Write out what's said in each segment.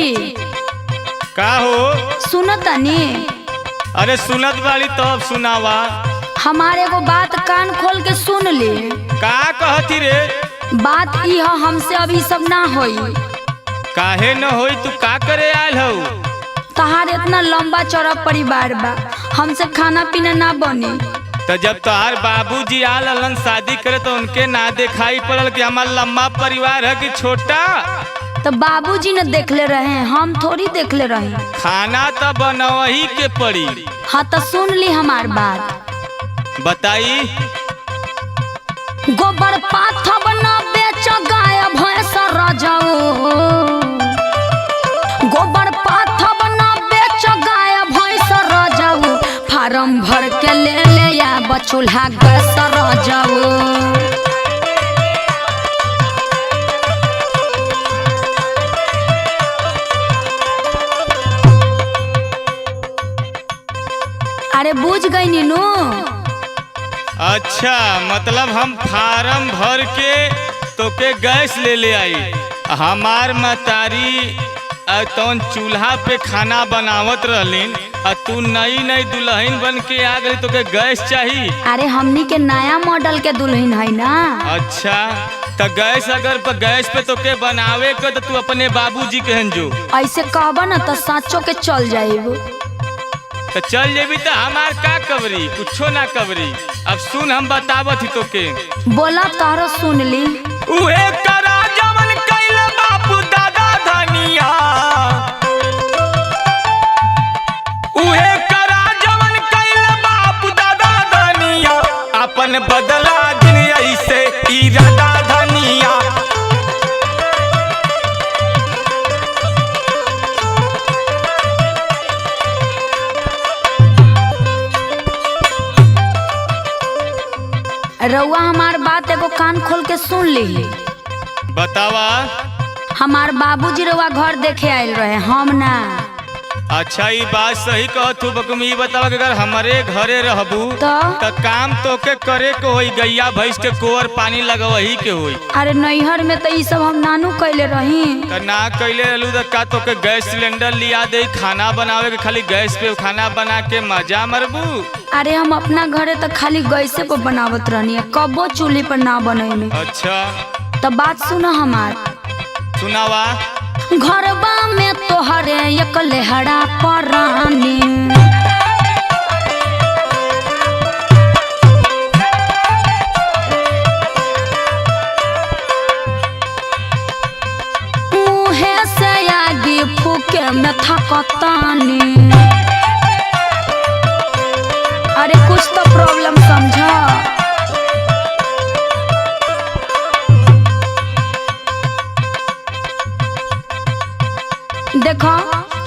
जी। का हो? सुनो तनी। अरे सुनत बाड़ी तो अब सुनावा। हमारे एगो बात कान खोल के सुन ले। का कहती रे? बात ई है हमसे अभी सब ना होई। काहे न होई? तू का करे आयल हो? तहार इतना लंबा चौड़ा परिवार बा, हमसे खाना पीना ना बने। तो जब तोहार बाबूजी आलन शादी करे तो उनके ना दिखाई पड़ल कि हमार लंबा परिवार है कि छोटा? तो बाबूजी ने देखले रहे, हम थोड़ी देखले रहे। खाना तो बनवही के पड़ी। हाँ तो सुन ली हमार बात। बताई। गोबर पाथब न बेच गाय भैंस रजऊ। गोबर पाथब न बेच गाय भैंस रजऊ। फार्म भर के ले या बचूल्हा गैस रजऊ। अरे बुझ गई नीनू। अच्छा, मतलब हम फार्म भर के तोके गैस ले आई। हमार मतारी तौन चूल्हा पे खाना बनावत रहलीन और तू नई नई दुल्हन बन के आ गई, तोके गैस चाहिए? अरे हमनी के नया मॉडल के दुल्हन है ना। अच्छा, तो गैस अगर गैस पे तोके बनावे के तो तू अपने बाबूजी कहन जो। ऐसे कहबा ना तो साँचो के चल जाएबो। तो चल जेबी तो हमार का कवरी? कुछो ना कवरी। अब सुन, हम बतावत ही तोके। बोला तारो सुन ली। उहे करा जवन कइल बापू दादा धनिया। उहे करा जवन कइल बापू दादा धनिया। अपन बदला दिन ऐसे इरादा धनिया। रउआ हमार बात एगो कान खोल के सुन ली। बतावा। हमार बाबूजी रउआ घर देखे आयल रहे, हम ना। अच्छा, ये बात सही कहत हो बकुम। ये बतावा कि अगर हमारे घरे रहबू तो काम तोके करे के होई, गैया भैंस के कोर पानी लगवही के होई। अरे नैहर में तो ये सब हम नानू कैले रही। तो ना कैले रहलू तो का तोके गैस सिलेंडर लिया दे? खाना बनावे के खाली गैस पे खाना बना के मजा मरबू? अरे हम अपना घरे तो खाली गैसे पर बनावत रहनी, कबो चूल्हे पर ना बने। अच्छा, तो बात सुनो हमार। सुनावा। घरबा में तोहरे एक लेहड़ा परानी। मुहे से आगे फूके में थकतानी। अरे कुछ तो प्रॉब्लम समझा। देखो,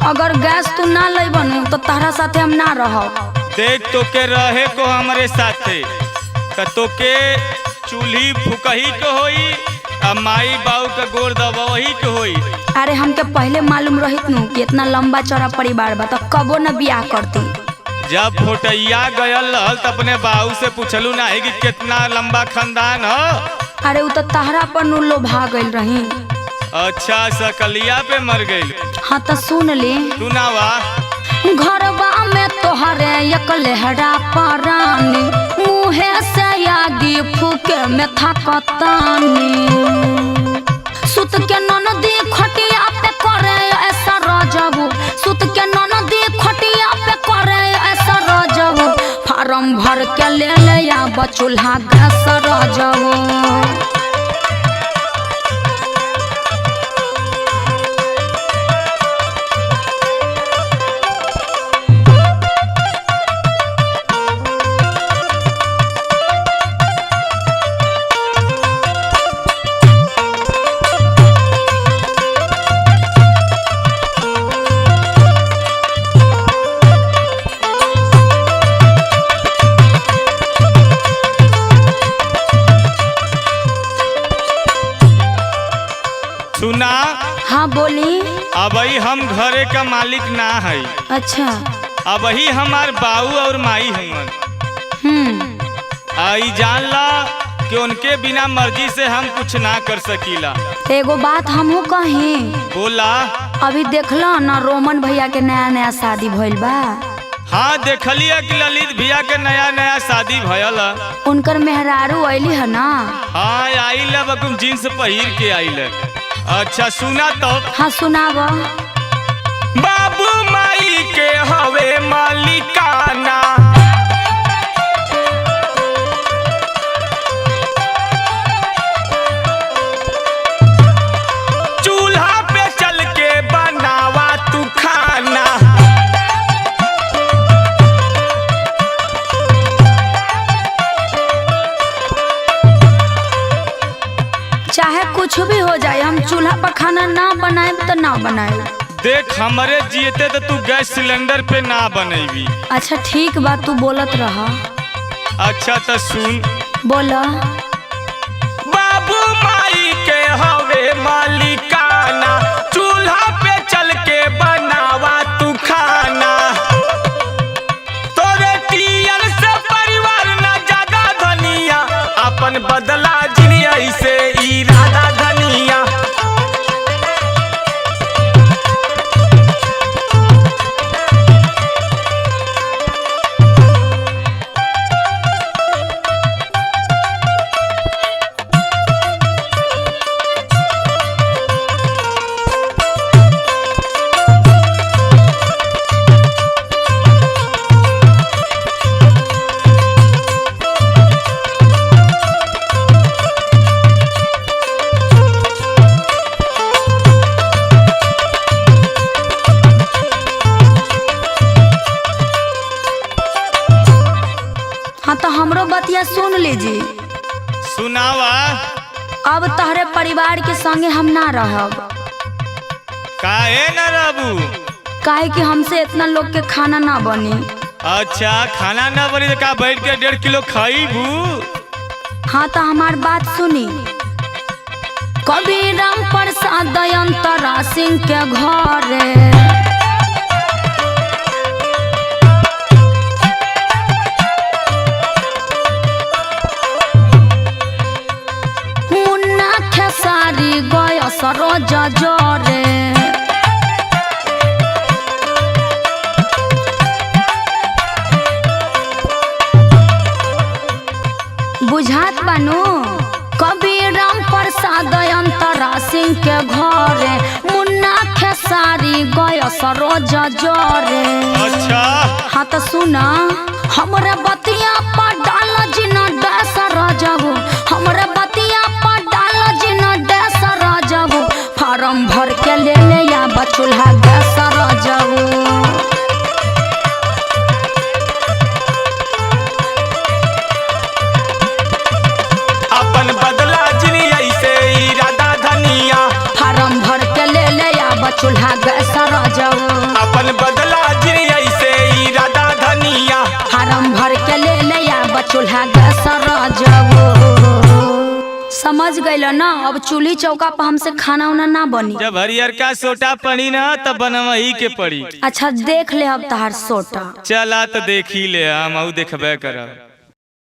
अगर गैस तू ना ले बनू तो तारा साथे हम ना रहो। देख, तोके रहे को हमारे साथे तो तोके चूल्ही फुकही के होई और माई बाऊ का गोर दबवही के होई। अरे हमके पहले मालूम रहित नु कि इतना लंबा चौड़ा परिवार बा तो कबो न बियाह करती। जब फोटैया गयल रहल तो अपने बाऊ से पूछलू ना है कि कितना लंबा खानदान हो? अरे उ तो तहरा पर नु लोभा गइल रही। अच्छा, सकलिया पे मर गई। हाँ तो सुन ले। सुनावा। घरबा में तोहरे एक लेहड़ा परानी। मुहे से आगी फूके में थकतानी। सुत के ननदी खटिया पे करे ऐसा रजबू। सुत के ननदी खटिया पे करे ऐसा रजबू। फार्म भर के ले या बचूल्हा गैस रजबू। सुना। हाँ बोली। अबही हम घरे का मालिक ना है। अच्छा। अबही हमार बाऊ और माई हमन। आई जान ला कि उनके बिना मर्जी से हम कुछ ना कर सकीला। एगो बात हमहू कही। बोला। अभी देखला ना रोमन भैया के नया नया शादी भइल बा। हाँ देखलिए कि ललित भैया के नया नया शादी भयल। उनकर मेहरारू अइली है ना। हाँ आइल बकुम जींस पहिर के आइल। अच्छा सुना तो। हाँ सुनाब। बाबू माई के हवे मालिकाना, चूल्हा पे चल के बनावा तू खाना। चाहे कुछ भी हो जाए हम चूल्हा पर खाना ना बनाए तो ना बनाए। देख हमारे जियते तो तू गैस सिलेंडर पे ना बनेबी। अच्छा ठीक बा तू बोलत रहा। अच्छा तो सुन। बोला। बाबू माई के हवे मालिकाना, चूल्हा पे चल के बनावा तू खाना। तोरे टियन से परिवार न ज्यादा धनिया, अपन बदला जिनिया से इरादा धनिया। हाँ तो हमरो बतिया सुन लीजिए। सुनावा। अब तहरे परिवार के संगे हम ना रहब। काहे न रहबू? काहे कि हमसे इतना लोग के खाना ना बनी। अच्छा खाना न बनी तो का बैठ के 1.5 किलो खाईबू? हाँ तो हमार बात सुनी। कभी राम प्रसाद अंतरा सिंह के घरे मुन्ना खेसारी गय सरोज जरे। बुझात बानू। कभी राम प्रसाद अंतरा सिंह के घरे मुन्ना खेसारी गय सरोज जरे। अच्छा हाँ तो सुना। हमरे बतिया पर डाल जिना डैसर जबू, हमरे बतिया पर डाल जिना डैसर जबू। फार्म भर के ले या बचूल्हा गैसर जबू। अपन बदला जिनिया से इरादा धनिया। फार्म भर के ले या बचूल्हा गैसर जबू। अपन बदला जिनिया से इरादा धनिया। फार्म भर के ले या बचूल्हा गैसर जबू। समझ गइल ना। अब चूल्ही चौका पर हमसे खाना उना ना बनी। जब हरियर का सोटा पड़ी ना तब बनवही के पड़ी। अच्छा देख ले अब तहार सोटा। चला तो देखी ले हम देखबे करब।